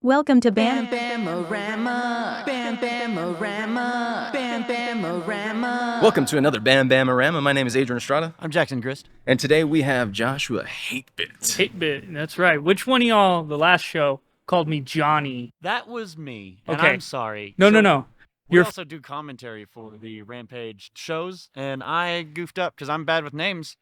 Welcome to BamBam-O-Rama, BamBam-O-Rama, BamBam-O-Rama. Welcome to another BamBam-O-Rama. My name is Adrian Estrada. I'm Jackson Grist. And today we have Joshua H8Bit. 8-Bit, that's right. Which one of y'all, the last show, called me Johnny? That was me, and Okay. I'm sorry. No. We also do commentary for the Rampage shows, and I goofed up because I'm bad with names.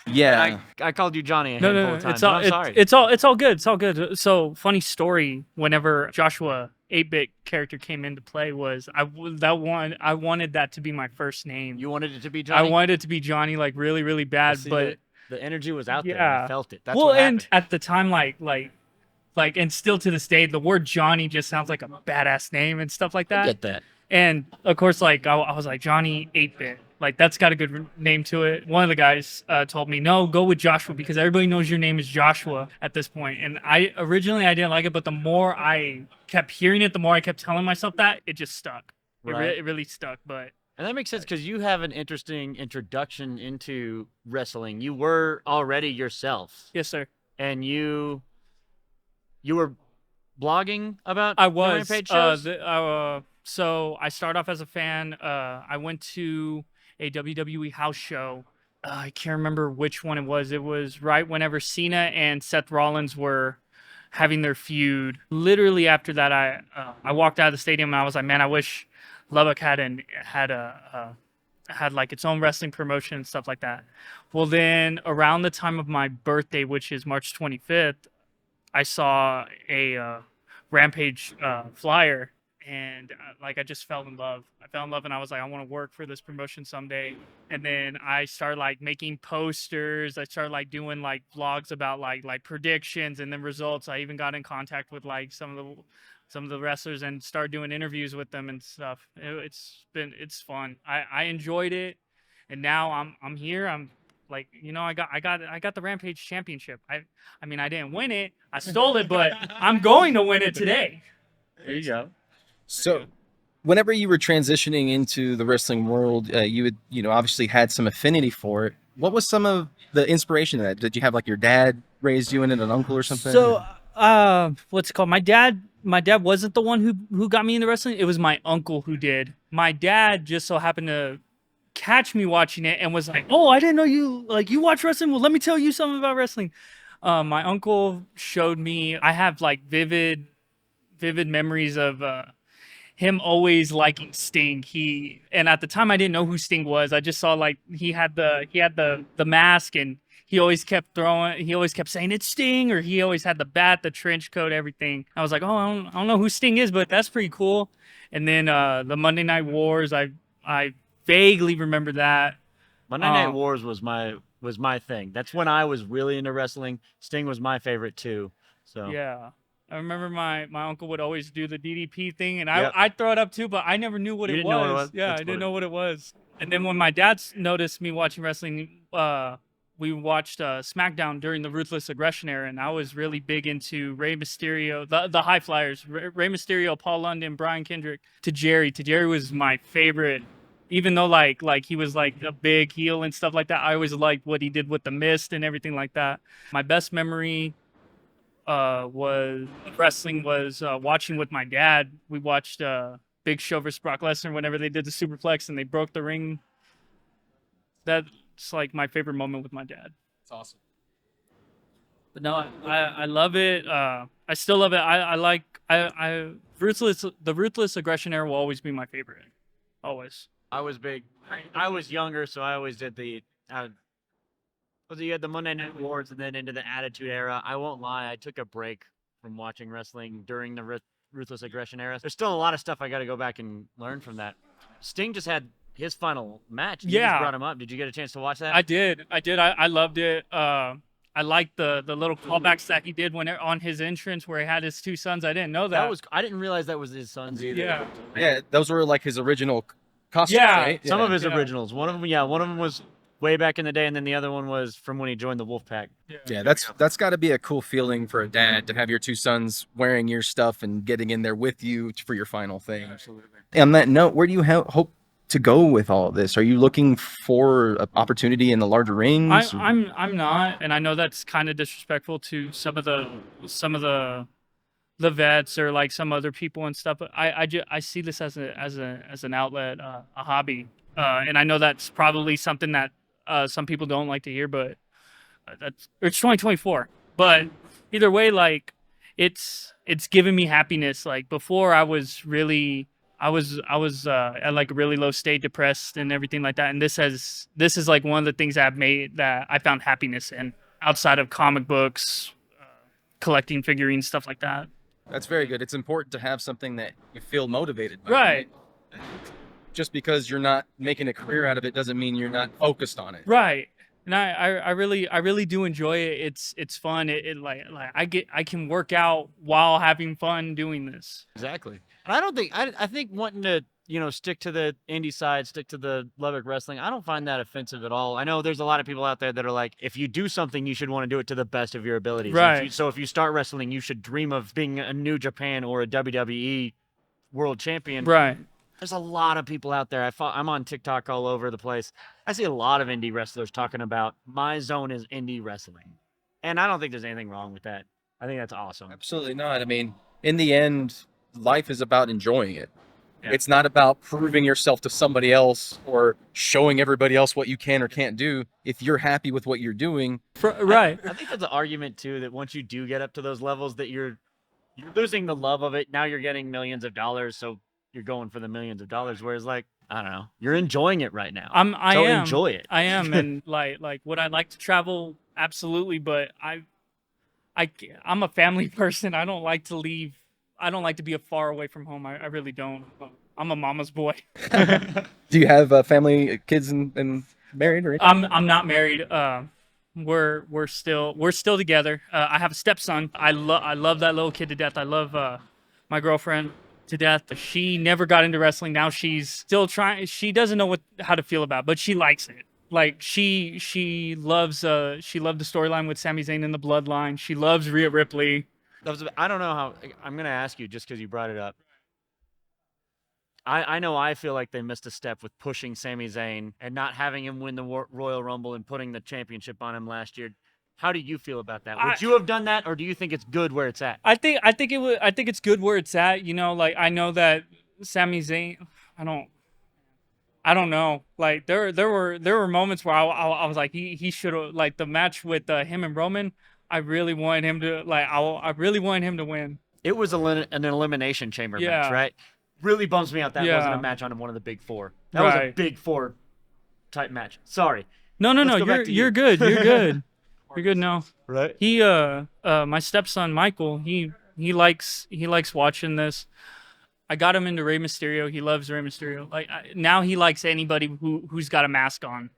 Yeah. I called you Johnny a handful of times. I'm sorry. It's all good. It's all good. So funny story. Whenever Joshua 8-Bit character came into play, I wanted that to be my first name. You wanted it to be Johnny? I wanted it to be Johnny, like really bad. See, but the energy was out there. yeah, I felt it. That's well, what and happened. at the time, like, and still to this day, the word Johnny just sounds like a badass name and stuff like that. I get that. And of course, like I was like Johnny 8-Bit, like that's got a good name to it. One of the guys told me, no, go with Joshua because everybody knows your name is Joshua at this point. And originally I didn't like it, but the more I kept hearing it, the more I kept telling myself that, it just stuck. Right. It really stuck. But And that makes sense because you have an interesting introduction into wrestling. You were already yourself, yes, sir. and you were blogging about I the was. Rampage shows? So I started off as a fan. I went to a WWE house show. I can't remember which one it was. It was right whenever Cena and Seth Rollins were having their feud. Literally after that, I walked out of the stadium and I was like, man, I wish Lubbock had like its own wrestling promotion and stuff like that. Well, then around the time of my birthday, which is March 25th, I saw a Rampage flyer. And like I just fell in love. I fell in love, and I was like, I want to work for this promotion someday. And then I started like making posters. I started like doing like vlogs about like predictions and then results. I even got in contact with like some of the wrestlers and started doing interviews with them and stuff. It's fun. I enjoyed it, and now I'm here. I'm like, I got the Rampage championship. I mean I didn't win it. I stole it, but I'm going to win it today. There you go. So, whenever you were transitioning into the wrestling world, you had, obviously had some affinity for it. What was some of the inspiration of that? Did you have like your dad raised you in it, an uncle or something? So, what's it called? My dad wasn't the one who got me into wrestling. It was my uncle who did. My dad just so happened to catch me watching it and was like, "Oh, I didn't know you watch wrestling. Well, let me tell you something about wrestling." My uncle showed me. I have like vivid memories of him always liking Sting. And at the time I didn't know who Sting was. I just saw like he had the mask, and he always kept saying it's Sting, or he always had the bat, the trench coat, everything. I was like, oh, I don't know who Sting is, but that's pretty cool. And then the Monday Night Wars, I vaguely remember that. Monday Night Wars was my thing. That's when I was really into wrestling. Sting was my favorite too. So yeah. I remember my uncle would always do the DDP thing, and Yep. I'd throw it up too, but I never knew what You it didn't know what it was. was? Yeah, That's I didn't funny. know what it was. And then when my dad noticed me watching wrestling, we watched SmackDown during the Ruthless Aggression era, and I was really big into Rey Mysterio, the High Flyers, Rey Mysterio, Paul London, Brian Kendrick, to Jerry. Jerry was my favorite. Even though like he was like a big heel and stuff like that, I always liked what he did with the Mist and everything like that. My best memory was wrestling was watching with my dad. We watched Big Show vs. Brock Lesnar whenever they did the superplex and they broke the ring. That's like my favorite moment with my dad. That's awesome. But no, I love it. I still love it. The Ruthless Aggression era will always be my favorite. Always. I was big. I was younger, so I always did the. You had the Monday Night Wars and then into the Attitude Era. I won't lie, I took a break from watching wrestling during the Ruthless Aggression Era. There's still a lot of stuff I got to go back and learn from that. Sting just had his final match. You just brought him up. Did you get a chance to watch that? I did. I loved it. I liked the little callbacks that he did on his entrance where he had his two sons. I didn't know that. I didn't realize that was his sons either. Yeah. Yeah, those were like his original costumes, Yeah. right? Some of his Yeah. originals. One of them was way back in the day, and then the other one was from when he joined the Wolfpack. Yeah, that's got to be a cool feeling for a dad to have your two sons wearing your stuff and getting in there with you for your final thing. Absolutely. On that note, where do you hope to go with all of this? Are you looking for an opportunity in the larger rings? I'm not, and I know that's kind of disrespectful to some of the the vets or like some other people and stuff. But I see this as an outlet, a hobby, and I know that's probably something that some people don't like to hear, but it's 2024. But either way, like it's given me happiness. Like before, I was at like a really low state, depressed and everything like that. And this is like one of the things that I've made that I found happiness in outside of comic books, collecting figurines, stuff like that. That's very good. It's important to have something that you feel motivated by. Right. Just because you're not making a career out of it doesn't mean you're not focused on it. Right. And I really do enjoy it. It's fun. It like I can work out while having fun doing this. Exactly. And I don't think I think wanting to, you know, stick to the indie side, stick to the Lubbock wrestling, I don't find that offensive at all. I know there's a lot of people out there that are like, if you do something, you should want to do it to the best of your abilities. Right. So if you start wrestling, you should dream of being a New Japan or a WWE world champion. Right. There's a lot of people out there. I'm on TikTok all over the place. I see a lot of indie wrestlers talking about my zone is indie wrestling. And I don't think there's anything wrong with that. I think that's awesome. Absolutely not. I mean, in the end, life is about enjoying it. Yeah. It's not about proving yourself to somebody else or showing everybody else what you can or can't do. If you're happy with what you're doing. Right. I think there's an argument too that once you do get up to those levels that you're losing the love of it. Now you're getting millions of dollars, so you're going for the millions of dollars. Whereas like, I don't know, you're enjoying it right now. I so am. enjoy it. I am. And like would I like to travel? Absolutely. But I'm a family person. I don't like to leave. I don't like to be far away from home. I really don't. I'm a mama's boy. Do you have family, kids, and married or anything? I'm not married. We're still together. I have a stepson. I love that little kid to death. I love my girlfriend to death. She never got into wrestling. Now she's still trying. She doesn't know how to feel about it, but she likes it. Like she loved the storyline with Sami Zayn in the Bloodline. She loves Rhea Ripley. I don't know how. I'm gonna ask you just because you brought it up. I know I feel like they missed a step with pushing Sami Zayn and not having him win the Royal Rumble and putting the championship on him last year. How do you feel about that? Would you have done that, or do you think it's good where it's at? I think it's good where it's at. You know, like I know that Sami Zayn. I don't know. Like there were moments where I was like he should have, like the match with him and Roman. I really wanted him to I really wanted him to win. It was an elimination chamber match, right? Really bums me out that wasn't a match on one of the big four. That was a big four type match. Sorry. No. You're good. You're good. You're good now. Right. He my stepson Michael, he likes watching this. I got him into Rey Mysterio. He loves Rey Mysterio. Like now he likes anybody who's got a mask on.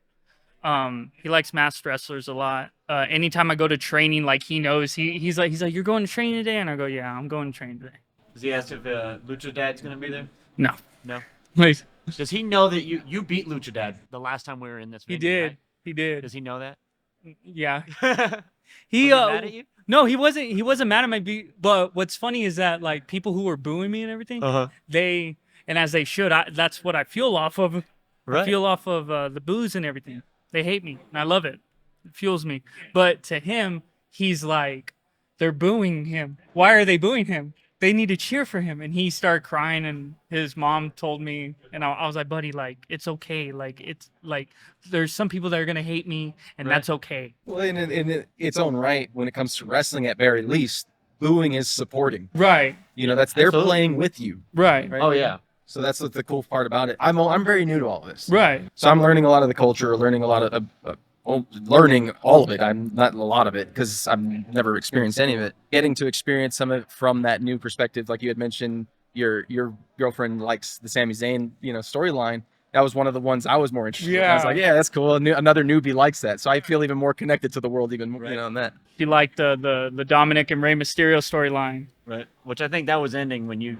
He likes masked wrestlers a lot. Anytime I go to training, like he knows he's like you're going to training today, and I go, yeah, I'm going to train today. Does he ask if Lucha Dad's gonna be there? No. Please. Does he know that you beat Lucha Dad the last time we were in this venue? He did. Right? He did. Does he know that? Yeah. Was He mad at you? No, he wasn't. He wasn't mad at my beat. But what's funny is that like people who were booing me and everything, they and as they should. That's what I feel off of. Right. I feel off of the boos and everything. They hate me, and I love it. It fuels me. But to him, he's like, they're booing him. Why are they booing him? They need to cheer for him. And he started crying, and his mom told me, and I was like, buddy, like, it's okay. Like, it's like, there's some people that are going to hate me, and that's okay. Well, in its own right, when it comes to wrestling, at very least, booing is supporting. Right. You know, they're playing with you. Right. Oh yeah. So that's the cool part about it. I'm very new to all this. Right. So I'm learning a lot of the culture, learning a lot of learning all of it. I'm not a lot of it because I've never experienced any of it. Getting to experience some of it from that new perspective, like you had mentioned, your girlfriend likes the Sami Zayn, storyline. That was one of the ones I was more interested in. I was like, yeah, that's cool. Another newbie likes that. So I feel even more connected to the world, even more, on that. She liked the Dominic and Rey Mysterio storyline. Right. Which I think that was ending when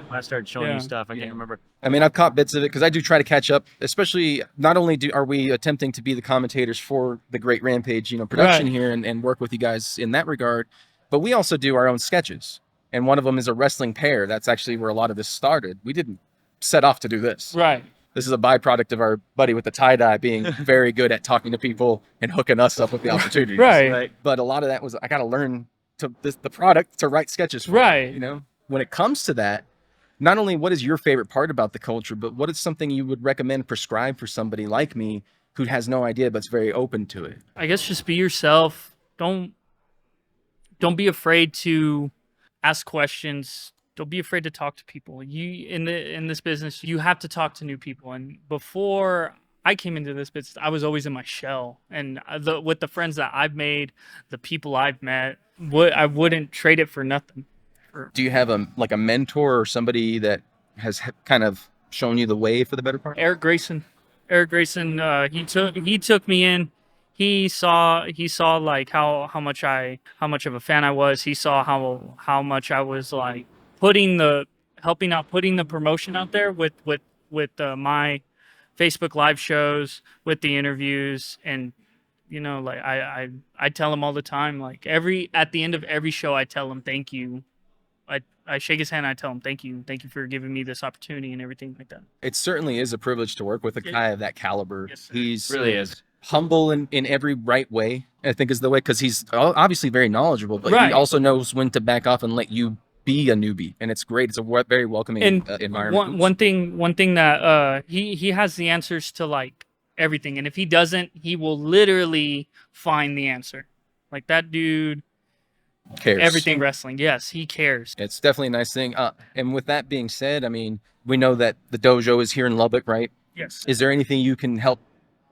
I started showing you stuff. I can't remember. I mean, I've caught bits of it because I do try to catch up, especially not only are we attempting to be the commentators for the great Rampage, production here and work with you guys in that regard, but we also do our own sketches. And one of them is a wrestling pair. That's actually where a lot of this started. We didn't set off to do this. Right. This is a byproduct of our buddy with the tie-dye being very good at talking to people and hooking us up with the opportunities. Right. But a lot of that was, I got to learn the product to write sketches for. Right. You know, when it comes to that, not only what is your favorite part about the culture, but what is something you would recommend prescribe for somebody like me who has no idea but's very open to it? I guess just be yourself. Don't be afraid to ask questions. Don't be afraid to talk to people. You in this business, you have to talk to new people. And before I came into this business, I was always in my shell. And with the friends that I've made, the people I've met, I wouldn't trade it for nothing. Do you have a mentor or somebody that has kind of shown you the way for the better part? Eric Grayson, he took me in. He saw like how much of a fan I was. He saw how much I was like putting the promotion out there with my Facebook live shows, with the interviews, and you know, like I tell him all the time, like at the end of every show, I tell him thank you. I shake his hand. I tell him thank you for giving me this opportunity and everything like that. It certainly is a privilege to work with a guy of that caliber. Yes, sir. He's Really is. humble in every right way, I think is the way, because he's obviously very knowledgeable, but Right. he also knows when to back off and let you be a newbie, and it's great. It's a very welcoming environment. One thing that he has the answers to like everything, and if he doesn't, he will literally find the answer. Like that dude Cares. everything wrestling. Yes, he cares. It's definitely a nice thing. And with that being said, I mean, we know that the dojo is here in Lubbock, right? Yes. Is there anything you can help,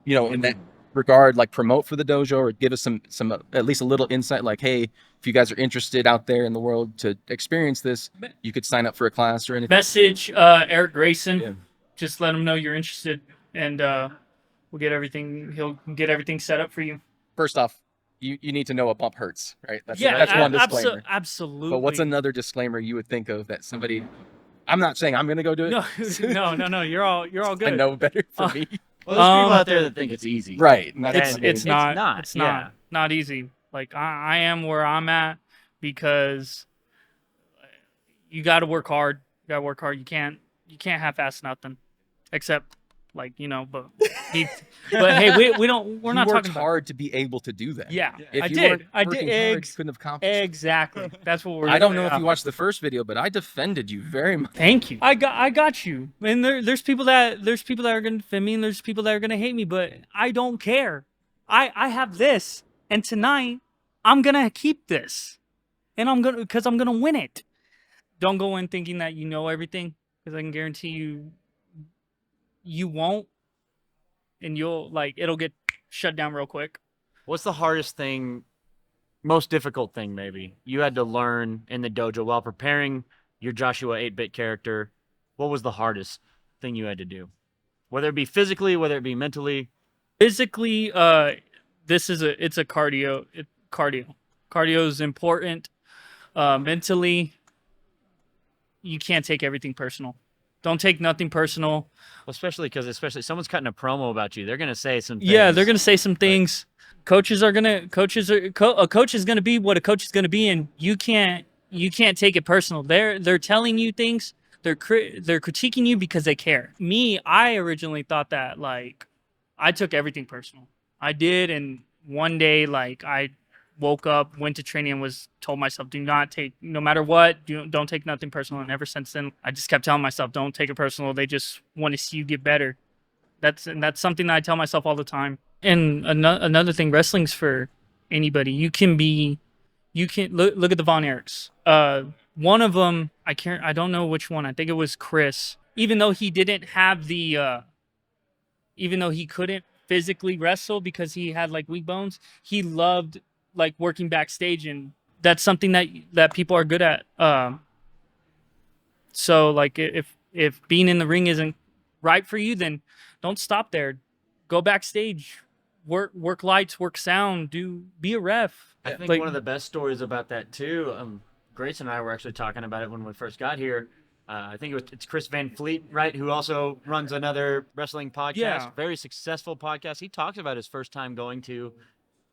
you know, in that regard, like promote for the dojo, or give us some at least a little insight, like, hey, if you guys are interested out there in the world to experience this, you could sign up for a class or anything? Message Eric Grayson. Yeah. Just let him know you're interested, and we'll get everything. He'll get everything set up for you. First off, you need to know a bump hurts, right? That's one a- disclaimer. Absolutely. But what's another disclaimer you would think of that somebody? I'm not saying I'm going to go do it. No. You're all good. I know better for me. Well, there's people out there that think it's easy. Right. And It's not. It's yeah. not easy. Like I am where I'm at because you got to work hard. You got to work hard. You can't half-ass nothing, except like, you know. But hey, we're not you talking worked about. hard to be able to do that. Yeah, If I you did. weren't I working did. hard, you couldn't have accomplished it. Exactly. That's what we're. I don't know if you watched the first video, but I defended you very much. Thank you. I got you. And there's people that are gonna defend me, and there's people that are gonna hate me, but I don't care. I have this, and tonight I'm gonna keep this, and because I'm gonna win it. Don't go in thinking that you know everything, because I can guarantee you won't, and it'll get shut down real quick. What's the hardest thing, most difficult thing maybe, you had to learn in the dojo while preparing your Joshua 8-Bit character? What was the hardest thing you had to do? Whether it be physically, whether it be mentally? Physically, it's a cardio. Cardio is important. Mentally, you can't take everything personal. Don't take nothing personal. Especially because someone's cutting a promo about you. They're going to say some things. Yeah, they're going to say some things. A coach is going to be what a coach is going to be, and you can't take it personal. They're telling you things. They're critiquing you because they care. Me, I originally thought that like I took everything personal. I did, and one day like I woke up, went to training, and told myself, do not take, no matter what, don't take nothing personal. And ever since then, I just kept telling myself, don't take it personal. They just want to see you get better. That's something that I tell myself all the time. And another thing, wrestling's for anybody. You can look at the Von Erichs. One of them, I don't know which one. I think it was Chris. Even though he didn't have even though he couldn't physically wrestle because he had like weak bones, he loved like working backstage, and that's something that people are good at. So like if being in the ring isn't right for you, then don't stop there. Go backstage, work lights, work sound, be a ref. I think like, one of the best stories about that too, Grace and I were actually talking about it when we first got here. I think it's Chris Van Fleet, right, who also runs another wrestling podcast, Yeah. very successful podcast. He talks about his first time going to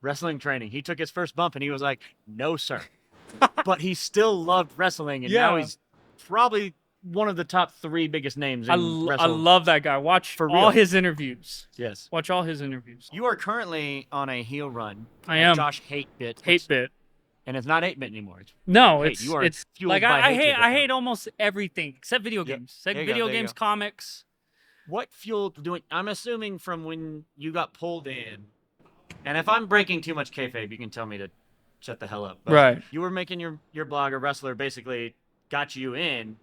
wrestling training. He took his first bump and he was like, no, sir. But he still loved wrestling, and now he's probably one of the top 3 biggest names in I wrestling. love that guy. Watch For all real. his interviews. Yes. Watch all his interviews. You are currently on a heel run. I at am. Josh 8-Bit. 8-Bit. And it's not 8-bit anymore. It's No, hate. it's You are it's fueled like by I hatred hate right now. almost everything except video Yep. games. There you go, Video there you games, go. comics. What fueled doing? I'm assuming from when you got pulled in. And if I'm breaking too much kayfabe, you can tell me to shut the hell up. But Right. You were making your blog. A wrestler basically got you in.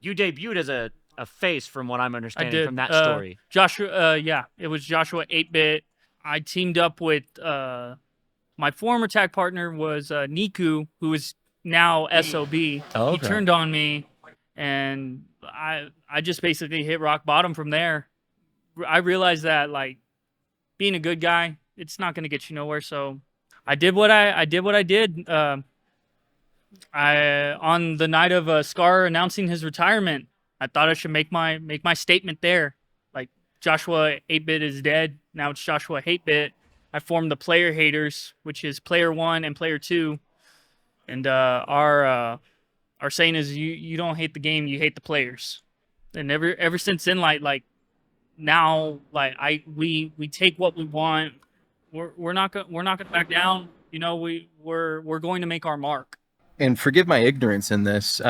You debuted as a face, from what I'm I understanding did. from that story. Joshua, yeah, it was Joshua 8-Bit. I teamed up with my former tag partner was Niku, who is now SOB. Oh, He okay. turned on me, and I just basically hit rock bottom from there. I realized that like being a good guy, it's not going to get you nowhere. So I did what I did. I on the night of Scar announcing his retirement, I thought I should make my statement there. Like Joshua 8-Bit is dead. Now it's Joshua 8-Bit. I formed the Player Haters, which is Player 1 and Player 2. And our saying is you don't hate the game, you hate the players. And ever since then, like now, like we take what we want. We're not gonna back down. You know, we're going to make our mark. And forgive my ignorance in this,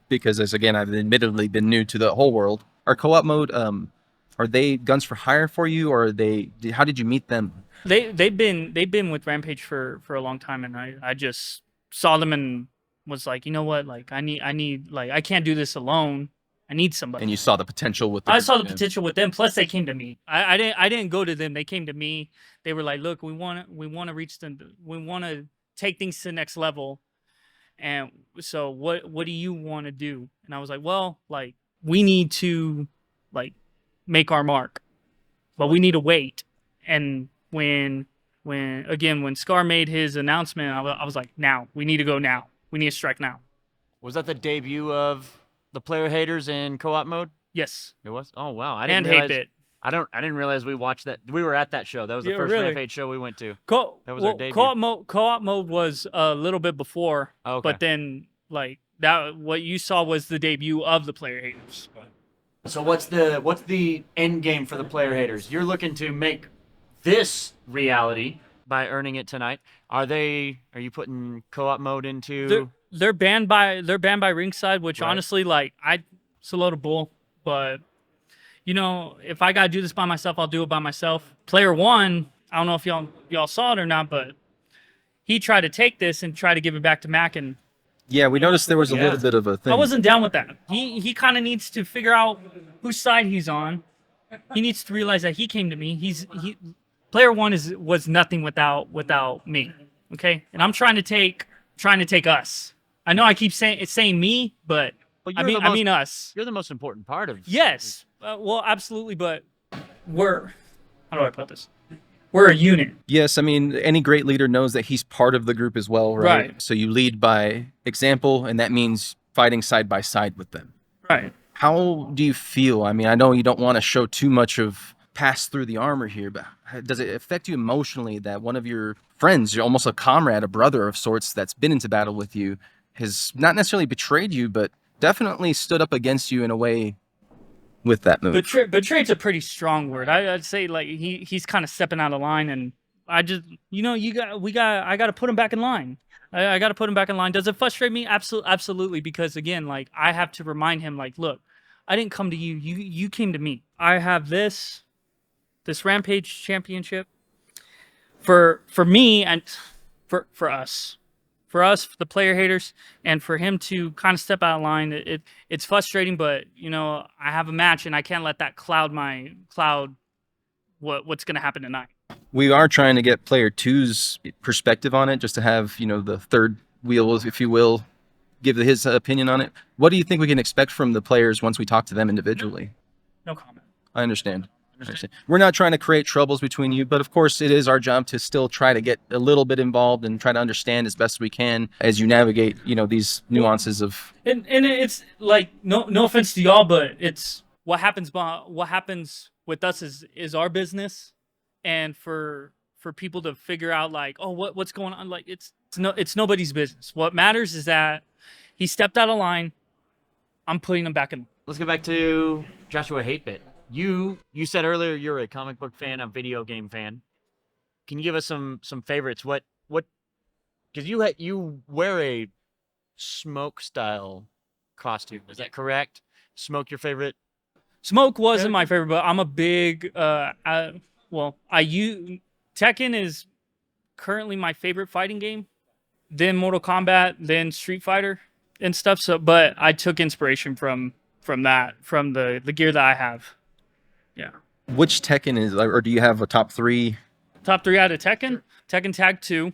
because as again, I've admittedly been new to the whole world. Our co-op mode, are they guns for hire for you, or are they? How did you meet them? They've been with Rampage for a long time, and I just saw them and was like, you know what, like I need like I can't do this alone. I need somebody. And you saw the potential with. I saw the potential with them. Plus, they came to me. I didn't go to them. They came to me. They were like, look, we want to reach them. We want to take things to the next level. And so what do you want to do? And I was like, well, like we need to like make our mark, but we need to wait. And when Scar made his announcement, I was like, now we need to go now. We need to strike now. Was that the debut of the Player Haters in co-op mode? Yes. It was. Oh wow! I And didn't realize. 8-Bit. I didn't realize we watched that. We were at that show. That was the Yeah, first really? Rampage show we went to. That was our debut. Co-op mode was a little bit before, Oh, okay. but then like that, what you saw was the debut of the Player Haters. So what's the end game for the Player Haters? You're looking to make this reality by earning it tonight. Are you putting co-op mode into? They're banned by ringside, which Right. honestly, like it's a load of bull. But you know, if I gotta do this by myself, I'll do it by myself. Player 1, I don't know if y'all saw it or not, but he tried to take this and try to give it back to Mac, and Yeah, we noticed there was a Yeah. little bit of a thing. I wasn't down with that. He kind of needs to figure out whose side he's on. He needs to realize that he came to me. Player 1 was nothing without me. Okay, and I'm trying to take us. I know I keep saying me, but Well, I mean us. You're the most important part of. Yes, well, absolutely, but how do I put this? We're a unit. Yes, I mean, any great leader knows that he's part of the group as well, right? Right. So you lead by example, and that means fighting side by side with them. Right. How do you feel? I mean, I know you don't want to show too much of pass through the armor here, but does it affect you emotionally that one of your friends, you're almost a comrade, a brother of sorts that's been into battle with you, has not necessarily betrayed you, but definitely stood up against you in a way with that move? Betrayed's a pretty strong word. I'd say like he's kind of stepping out of line, and I just I got to put him back in line. I got to put him back in line. Does it frustrate me? Absolutely, because again, like I have to remind him, like, look, I didn't come to you. You came to me. I have this Rampage championship for me and for us, the Player Haters, and for him to kind of step out of line. It's frustrating, but you know, I have a match and I can't let that cloud what's going to happen tonight. We are trying to get player 2's perspective on it, just to have, the third wheel, if you will, give his opinion on it. What do you think we can expect from the players once we talk to them individually? No comment. I understand. We're not trying to create troubles between you, but of course it is our job to still try to get a little bit involved and try to understand as best we can as you navigate, these nuances of. And it's like no offense to y'all, but it's what happens with us is our business, and for people to figure out like, oh, what's going on, like it's nobody's business. What matters is that he stepped out of line. I'm putting him back in. Let's go back to Joshua 8-Bit. You said earlier you're a comic book fan, a video game fan. Can you give us some favorites? What because you wear a smoke style costume. Is that correct? Smoke your favorite? Smoke wasn't my favorite, but I'm a big Tekken is currently my favorite fighting game. Then Mortal Kombat, then Street Fighter and stuff. So, but I took inspiration from the gear that I have. Yeah. Which Tekken is, or do you have a top 3? Top 3 out of Tekken? Tekken Tag 2,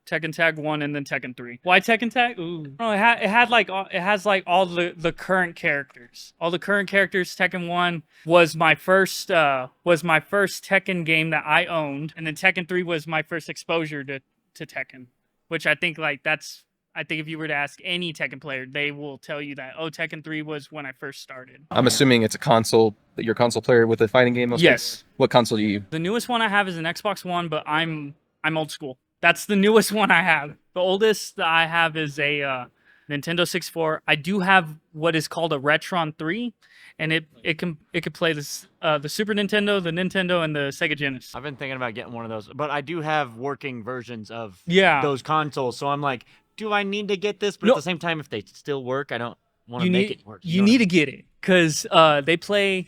Tekken Tag 1, and then Tekken 3. Why Tekken Tag? Ooh. Oh, it has like all the current characters. All the current characters. Tekken 1 was my first Tekken game that I owned, and then Tekken 3 was my first exposure to Tekken, which I think if you were to ask any Tekken player, they will tell you that, oh, Tekken 3 was when I first started. I'm assuming it's a console, that you're a console player with a fighting game? Yes. What console do you? The newest one I have is an Xbox One, but I'm old school. That's the newest one I have. The oldest that I have is a Nintendo 64. I do have what is called a Retron 3, and it can play this the Super Nintendo, the Nintendo, and the Sega Genesis. I've been thinking about getting one of those, but I do have working versions of Yeah. those consoles. So I'm like, do I need to get this? But No. at the same time, if they still work, I don't want to make it work. You need to get it because they play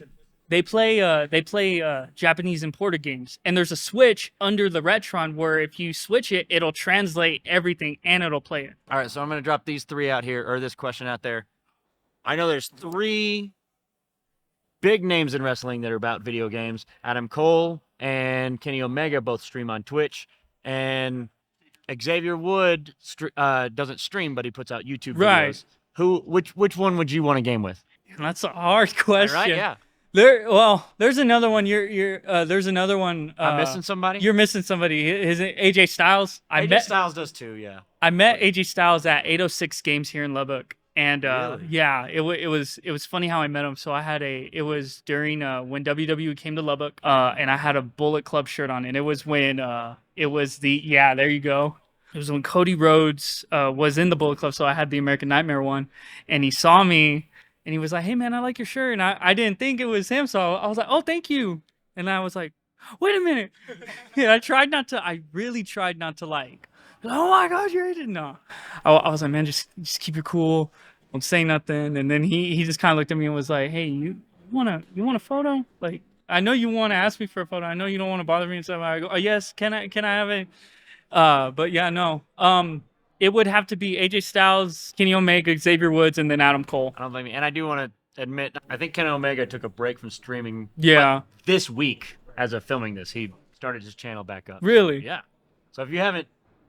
Japanese imported games, and there's a switch under the Retron where if you switch it, it'll translate everything and it'll play it. All right, so I'm going to drop these 3 out here, or this question out there. I know there's 3 big names in wrestling that are about video games. Adam Cole and Kenny Omega both stream on Twitch, and Xavier Wood doesn't stream, but he puts out YouTube videos. Right. Which one would you want to game with? That's a hard question. All right, yeah. There's another one. There's another one. I'm missing somebody. You're missing somebody. His AJ Styles. AJ Styles does too. Yeah. I met AJ Styles at 806 Games here in Lubbock, and Really? yeah, it was funny how I met him. So it was during when WWE came to Lubbock, and I had a Bullet Club shirt on, and it was when there you go. It was when Cody Rhodes was in the Bullet Club, so I had the American Nightmare one, and he saw me. And he was like, hey, man, I like your shirt. And I didn't think it was him. So I was like, oh, thank you. And I was like, wait a minute. Yeah, I really tried not to like, oh, my God, you're Asian. No. I was like, man, just keep it cool. Don't say nothing. And then he just kind of looked at me and was like, hey, you want a photo? Like, I know you want to ask me for a photo. I know you don't want to bother me and stuff. I go, oh, yes, can I have it? But yeah, no. It would have to be AJ Styles, Kenny Omega, Xavier Woods, and then Adam Cole. I don't blame you. And I do want to admit, I think Kenny Omega took a break from streaming. Yeah. This week, as of filming this, he started his channel back up. Really? Yeah. So if you haven't,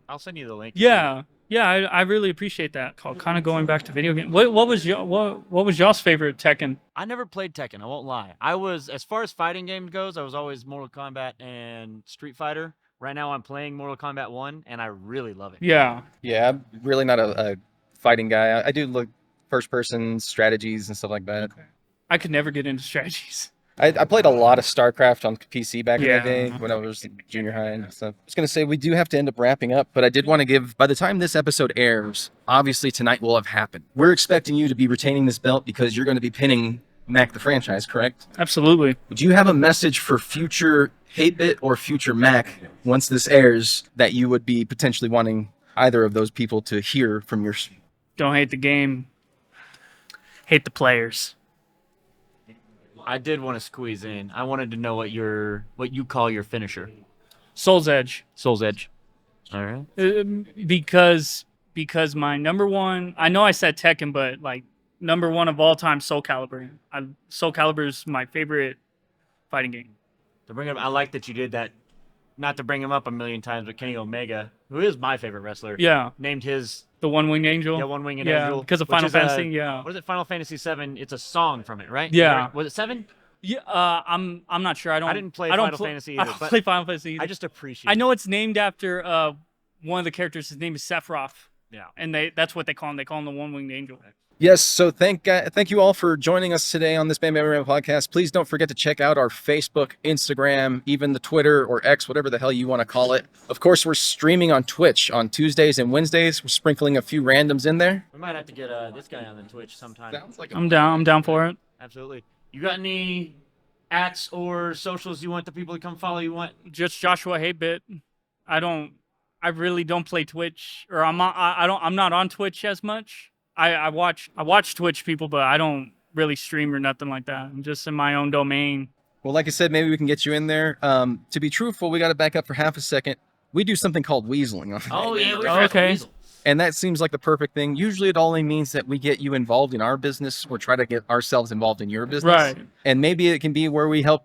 I'll send you the link. Yeah. Yeah, I really appreciate that. Kind of going back to video games. What was y'all's favorite Tekken? I never played Tekken. I won't lie. I was, as far as fighting games goes, I was always Mortal Kombat and Street Fighter. Right now, I'm playing Mortal Kombat 1, and I really love it. Yeah. Yeah, I'm really not a fighting guy. I do look first-person strategies and stuff like that. Okay. I could never get into strategies. I played a lot of StarCraft on PC back in Yeah. the day when I was in junior high and stuff. I was going to say, we do have to end up wrapping up, but I did want to give, by the time this episode airs, obviously tonight will have happened. We're expecting you to be retaining this belt because you're going to be pinning Mac the franchise, correct? Absolutely. Would you have a message for future H8Bit or future Mac once this airs that you would be potentially wanting either of those people to hear from your... Don't hate the game. Hate the players. I did want to squeeze in. I wanted to know what you call your finisher. Soul's Edge. Soul's Edge. All right. Because my number one, I know I said Tekken, but like number one of all time, Soul Calibur. Soul Calibur is my favorite fighting game. To bring up, I like that you did that. Not to bring him up a million times, but Kenny Omega, who is my favorite wrestler, Yeah. named his The One Winged Angel. One Winged Yeah, Angel because of which Final is Fantasy. Yeah. What is it? Final Fantasy VII. It's a song from it, right? Yeah. Was it 7? Yeah. I'm not sure. I didn't play I don't Final Fantasy I either, don't but play Final Fantasy either. I just appreciate. I know it's named after one of the characters. His name is Sephiroth. Yeah. And that's what they call him. They call him the One Winged Angel. Yes, so thank you all for joining us today on this BamBam-O-Rama podcast. Please don't forget to check out our Facebook, Instagram, even the Twitter or X, whatever the hell you want to call it. Of course, we're streaming on Twitch on Tuesdays and Wednesdays. We're sprinkling a few randoms in there. We might have to get this guy on the Twitch sometime. Sounds like I'm down for it. Absolutely. You got any @ or socials you want the people to come follow? You want? Just Joshua H8Bit. I don't I really don't play Twitch, or I'm not on Twitch as much. I watch Twitch people, but I don't really stream or nothing like that. I'm just in my own domain. Well, like I said, maybe we can get you in there. To be truthful, we got to back up for half a second. We do something called weaseling. Oh yeah, we're Okay. Weasel. And that seems like the perfect thing. Usually it only means that we get you involved in our business or try to get ourselves involved in your business. Right. And maybe it can be where we help,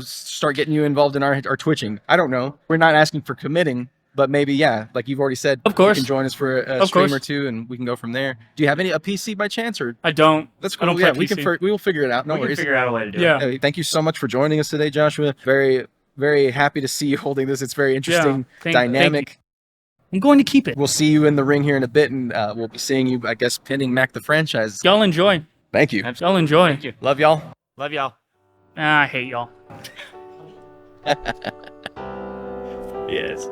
start getting you involved in our twitching. I don't know. We're not asking for committing, but maybe, yeah, like you've already said, Of course. you can join us for a Of stream course. or two and we can go from there. Do you have a PC by chance? Or I don't. that's I cool. don't Yeah, play we PC. we will figure it out. No We can worries. figure out a way to do Yeah. it. Hey, thank you so much for joining us today, Joshua. Very, very happy to see you holding this. It's very interesting, Thank dynamic. I'm going to keep it. We'll see you in the ring here in a bit, and we'll be seeing you, I guess, pinning Mac the franchise. Y'all enjoy. Thank you. Y'all enjoy. Thank you. Love y'all. Love y'all. I hate y'all. Yes.